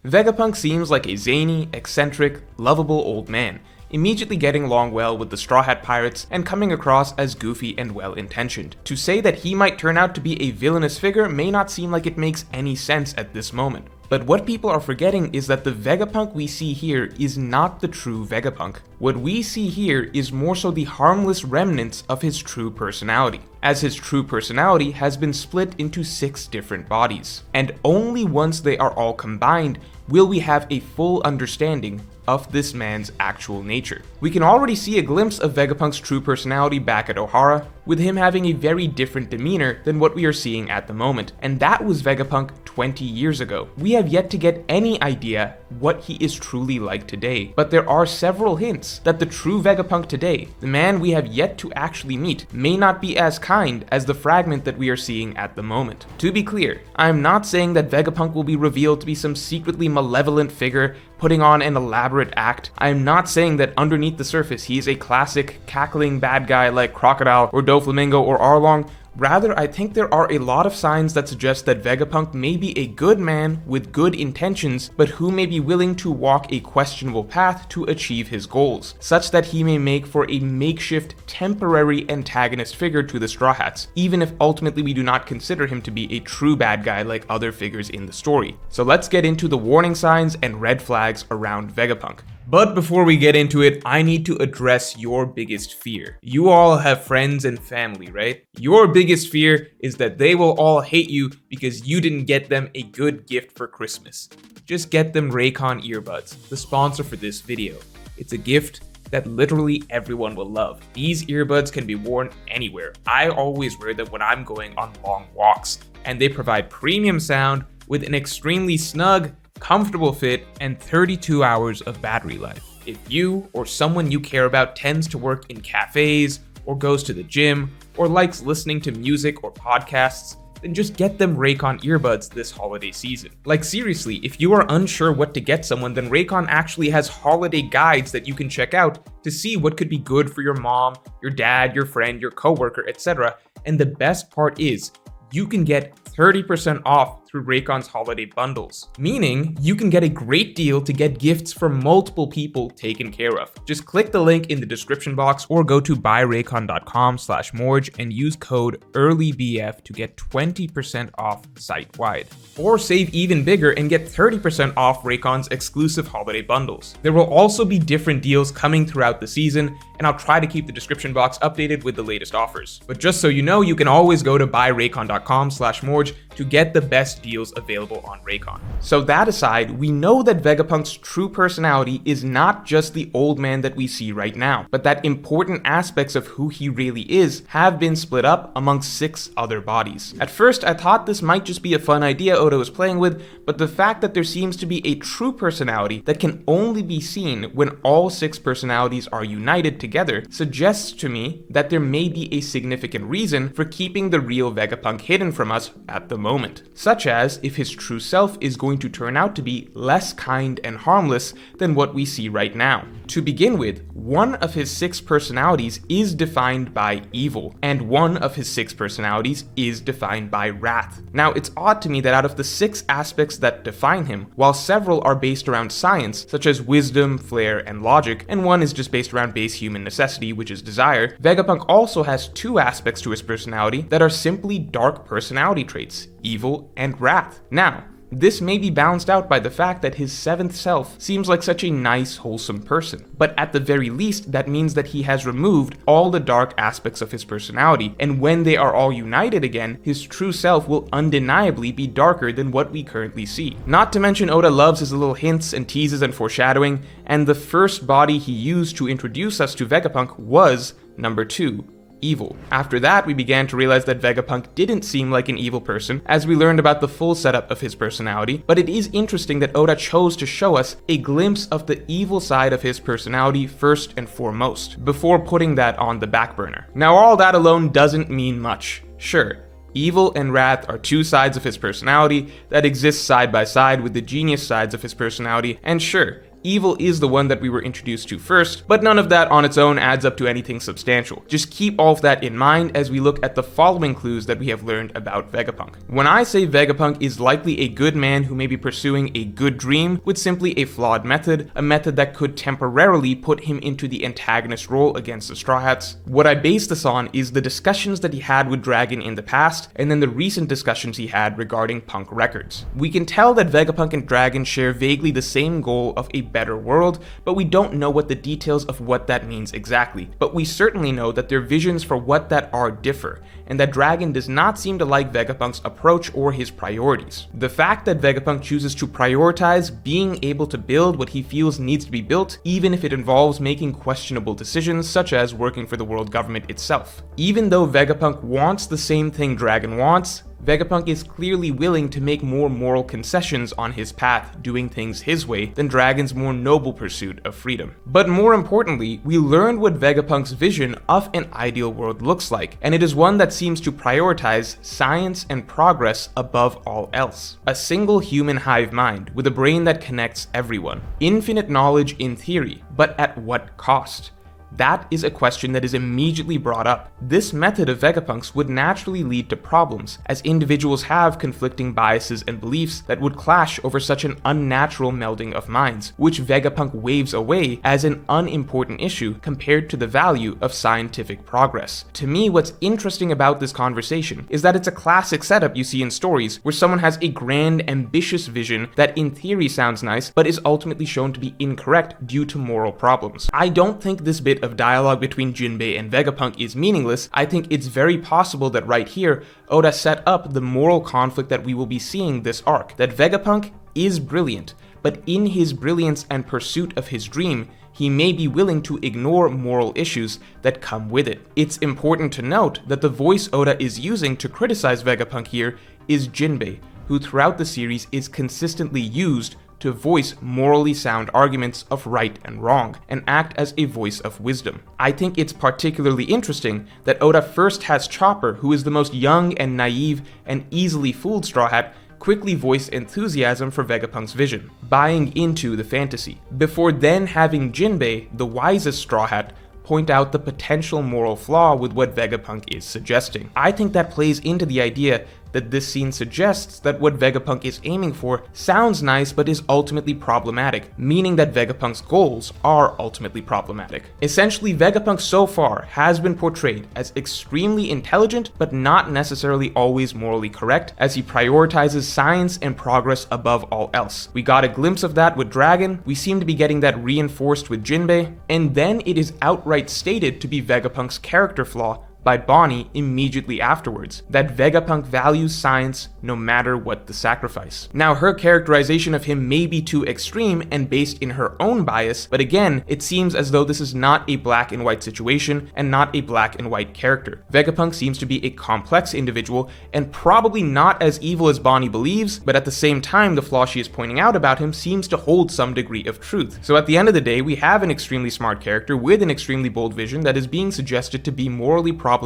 Vegapunk seems like a zany, eccentric, lovable old man, immediately getting along well with the Straw Hat Pirates and coming across as goofy and well-intentioned. To say that he might turn out to be a villainous figure may not seem like it makes any sense at this moment. But what people are forgetting is that the Vegapunk we see here is not the true Vegapunk. What we see here is more so the harmless remnants of his true personality, as his true personality has been split into 6 different bodies. And only once they are all combined will we have a full understanding of this man's actual nature. We can already see a glimpse of Vegapunk's true personality back at Ohara, with him having a very different demeanor than what we are seeing at the moment, and that was Vegapunk 20 years ago. We have yet to get any idea what he is truly like today, but there are several hints that the true Vegapunk today, the man we have yet to actually meet, may not be as kind as the fragment that we are seeing at the moment. To be clear, I am not saying that Vegapunk will be revealed to be some secretly malevolent figure putting on an elaborate act. I am not saying that underneath the surface he is a classic cackling bad guy like Crocodile or Doflamingo or Arlong. Rather, I think there are a lot of signs that suggest that Vegapunk may be a good man with good intentions, but who may be willing to walk a questionable path to achieve his goals, such that he may make for a makeshift, temporary antagonist figure to the Straw Hats, even if ultimately we do not consider him to be a true bad guy like other figures in the story. So let's get into the warning signs and red flags around Vegapunk. But before we get into it, I need to address your biggest fear. You all have friends and family, right? Your biggest fear is that they will all hate you because you didn't get them a good gift for Christmas. Just get them Raycon earbuds, the sponsor for this video. It's a gift that literally everyone will love. These earbuds can be worn anywhere. I always wear them when I'm going on long walks, and they provide premium sound with an extremely snug, comfortable fit, and 32 hours of battery life. If you or someone you care about tends to work in cafes, or goes to the gym, or likes listening to music or podcasts, then just get them Raycon earbuds this holiday season. Like seriously, if you are unsure what to get someone, then Raycon actually has holiday guides that you can check out to see what could be good for your mom, your dad, your friend, your coworker, etc. And the best part is, you can get 30% off through Raycon's holiday bundles, meaning you can get a great deal to get gifts for multiple people taken care of. Just click the link in the description box or go to buyraycon.com/morge and use code EARLYBF to get 20% off site-wide. Or save even bigger and get 30% off Raycon's exclusive holiday bundles. There will also be different deals coming throughout the season, and I'll try to keep the description box updated with the latest offers. But just so you know, you can always go to buyraycon.com/morge to get the best deals available on Raycon. So that aside, we know that Vegapunk's true personality is not just the old man that we see right now, but that important aspects of who he really is have been split up amongst 6 other bodies. At first, I thought this might just be a fun idea Oda was playing with, but the fact that there seems to be a true personality that can only be seen when all 6 personalities are united together suggests to me that there may be a significant reason for keeping the real Vegapunk hidden from us at the moment, such as if his true self is going to turn out to be less kind and harmless than what we see right now. To begin with, one of his 6 personalities is defined by evil, and one of his 6 personalities is defined by wrath. Now, it's odd to me that out of the 6 aspects that define him, while several are based around science, such as wisdom, flair, and logic, and one is just based around base human necessity, which is desire, Vegapunk also has 2 aspects to his personality that are simply dark personality traits: evil and wrath. Now, this may be balanced out by the fact that his 7th self seems like such a nice, wholesome person, but at the very least, that means that he has removed all the dark aspects of his personality, and when they are all united again, his true self will undeniably be darker than what we currently see. Not to mention, Oda loves his little hints and teases and foreshadowing, and the first body he used to introduce us to Vegapunk was number 2. Evil. After that, we began to realize that Vegapunk didn't seem like an evil person, as we learned about the full setup of his personality, but it is interesting that Oda chose to show us a glimpse of the evil side of his personality first and foremost, before putting that on the back burner. Now, all that alone doesn't mean much. Sure, evil and wrath are 2 sides of his personality that exist side by side with the genius sides of his personality, and sure, Evil is the one that we were introduced to first, but none of that on its own adds up to anything substantial. Just keep all of that in mind as we look at the following clues that we have learned about Vegapunk. When I say Vegapunk is likely a good man who may be pursuing a good dream with simply a flawed method, a method that could temporarily put him into the antagonist role against the Straw Hats, what I base this on is the discussions that he had with Dragon in the past, and then the recent discussions he had regarding Punk Records. We can tell that Vegapunk and Dragon share vaguely the same goal of a better world, but we don't know what the details of what that means exactly. But we certainly know that their visions for what that are differ, and that Dragon does not seem to like Vegapunk's approach or his priorities. The fact that Vegapunk chooses to prioritize being able to build what he feels needs to be built, even if it involves making questionable decisions such as working for the world government itself. Even though Vegapunk wants the same thing Dragon wants, Vegapunk is clearly willing to make more moral concessions on his path, doing things his way, than Dragon's more noble pursuit of freedom. But more importantly, we learned what Vegapunk's vision of an ideal world looks like, and it is one that seems to prioritize science and progress above all else. A single human hive mind with a brain that connects everyone. Infinite knowledge in theory, but at what cost? That is a question that is immediately brought up. This method of Vegapunk's would naturally lead to problems, as individuals have conflicting biases and beliefs that would clash over such an unnatural melding of minds, which Vegapunk waves away as an unimportant issue compared to the value of scientific progress. To me, what's interesting about this conversation is that it's a classic setup you see in stories where someone has a grand, ambitious vision that in theory sounds nice, but is ultimately shown to be incorrect due to moral problems. I don't think this bit of dialogue between Jinbei and Vegapunk is meaningless. I think it's very possible that right here, Oda set up the moral conflict that we will be seeing this arc. That Vegapunk is brilliant, but in his brilliance and pursuit of his dream, he may be willing to ignore moral issues that come with it. It's important to note that the voice Oda is using to criticize Vegapunk here is Jinbei, who throughout the series is consistently used to voice morally sound arguments of right and wrong, and act as a voice of wisdom. I think it's particularly interesting that Oda first has Chopper, who is the most young and naive and easily fooled Straw Hat, quickly voice enthusiasm for Vegapunk's vision, buying into the fantasy, before then having Jinbei, the wisest Straw Hat, point out the potential moral flaw with what Vegapunk is suggesting. I think that plays into the idea that this scene suggests that what Vegapunk is aiming for sounds nice but is ultimately problematic, meaning that Vegapunk's goals are ultimately problematic. Essentially, Vegapunk so far has been portrayed as extremely intelligent but not necessarily always morally correct, as he prioritizes science and progress above all else. We got a glimpse of that with Dragon, we seem to be getting that reinforced with Jinbei, and then it is outright stated to be Vegapunk's character flaw by Bonnie immediately afterwards, that Vegapunk values science no matter what the sacrifice. Now, her characterization of him may be too extreme and based in her own bias, but again, it seems as though this is not a black and white situation and not a black and white character. Vegapunk seems to be a complex individual and probably not as evil as Bonnie believes, but at the same time, the flaw she is pointing out about him seems to hold some degree of truth. So at the end of the day, we have an extremely smart character with an extremely bold vision that is being suggested to be morally problematic,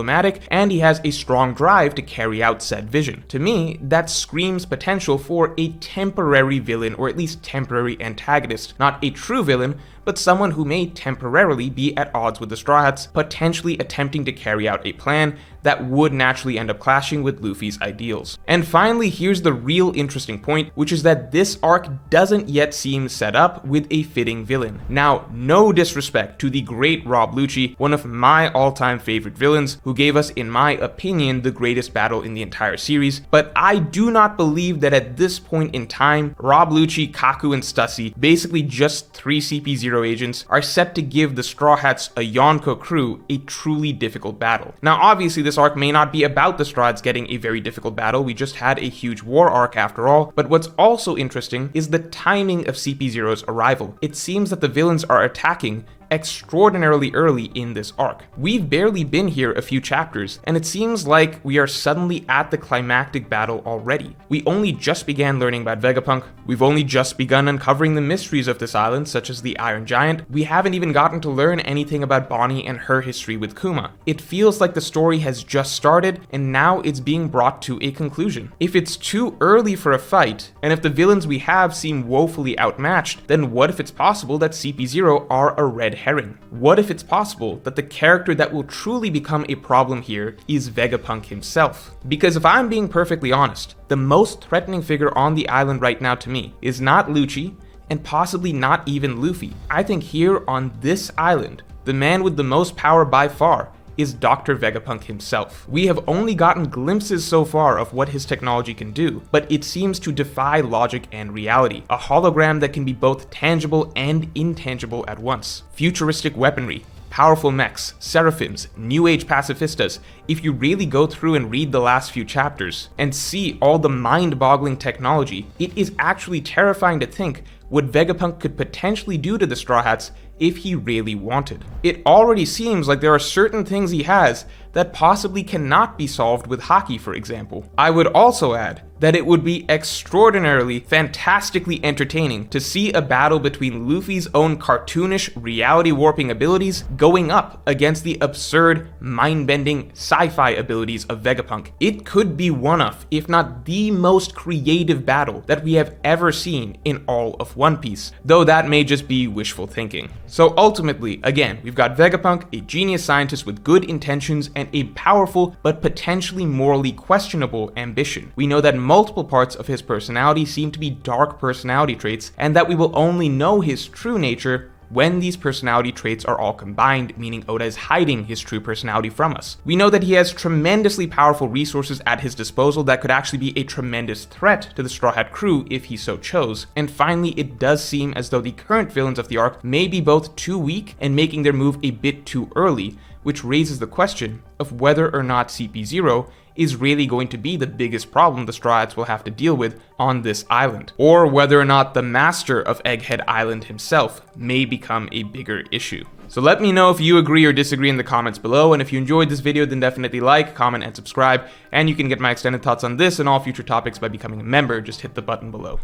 and he has a strong drive to carry out said vision. To me, that screams potential for a temporary villain, or at least temporary antagonist. Not a true villain, but someone who may temporarily be at odds with the Straw Hats, potentially attempting to carry out a plan that would naturally end up clashing with Luffy's ideals. And finally, here's the real interesting point, which is that this arc doesn't yet seem set up with a fitting villain. Now, no disrespect to the great Rob Lucci, one of my all-time favorite villains, who gave us, in my opinion, the greatest battle in the entire series, but I do not believe that at this point in time, Rob Lucci, Kaku, and Stussy, basically just 3 CP0 agents, are set to give the Straw Hats, a Yonko crew, a truly difficult battle. Now, obviously, this arc may not be about the Straw Hats getting a very difficult battle, we just had a huge war arc after all, but what's also interesting is the timing of CP0's arrival. It seems that the villains are attacking extraordinarily early in this arc. We've barely been here a few chapters, and it seems like we are suddenly at the climactic battle already. We only just began learning about Vegapunk, we've only just begun uncovering the mysteries of this island, such as the Iron Giant, we haven't even gotten to learn anything about Bonnie and her history with Kuma. It feels like the story has just started, and now it's being brought to a conclusion. If it's too early for a fight, and if the villains we have seem woefully outmatched, then what if it's possible that CP0 are a red herring? What if it's possible that the character that will truly become a problem here is Vegapunk himself? Because if I'm being perfectly honest, the most threatening figure on the island right now to me is not Lucci, and possibly not even Luffy. I think here on this island, the man with the most power by far is Dr. Vegapunk himself. We have only gotten glimpses so far of what his technology can do, but it seems to defy logic and reality. A hologram that can be both tangible and intangible at once. Futuristic weaponry, powerful mechs, seraphims, new age pacifistas. If you really go through and read the last few chapters and see all the mind-boggling technology, it is actually terrifying to think what Vegapunk could potentially do to the Straw Hats if he really wanted. It already seems like there are certain things he has that possibly cannot be solved with Haki, for example. I would also add that it would be extraordinarily, fantastically entertaining to see a battle between Luffy's own cartoonish, reality-warping abilities going up against the absurd, mind-bending sci-fi abilities of Vegapunk. It could be one of, if not the most creative battle that we have ever seen in all of One Piece, though that may just be wishful thinking. So ultimately, again, we've got Vegapunk, a genius scientist with good intentions and a powerful but potentially morally questionable ambition. We know that multiple parts of his personality seem to be dark personality traits, and that we will only know his true nature when these personality traits are all combined, meaning Oda is hiding his true personality from us. We know that he has tremendously powerful resources at his disposal that could actually be a tremendous threat to the Straw Hat crew if he so chose. And finally, it does seem as though the current villains of the arc may be both too weak and making their move a bit too early, which raises the question of whether or not CP0 is really going to be the biggest problem the Straw Hats will have to deal with on this island, or whether or not the master of Egghead Island himself may become a bigger issue. So let me know if you agree or disagree in the comments below, and if you enjoyed this video then definitely like, comment, and subscribe, and you can get my extended thoughts on this and all future topics by becoming a member. Just hit the button below.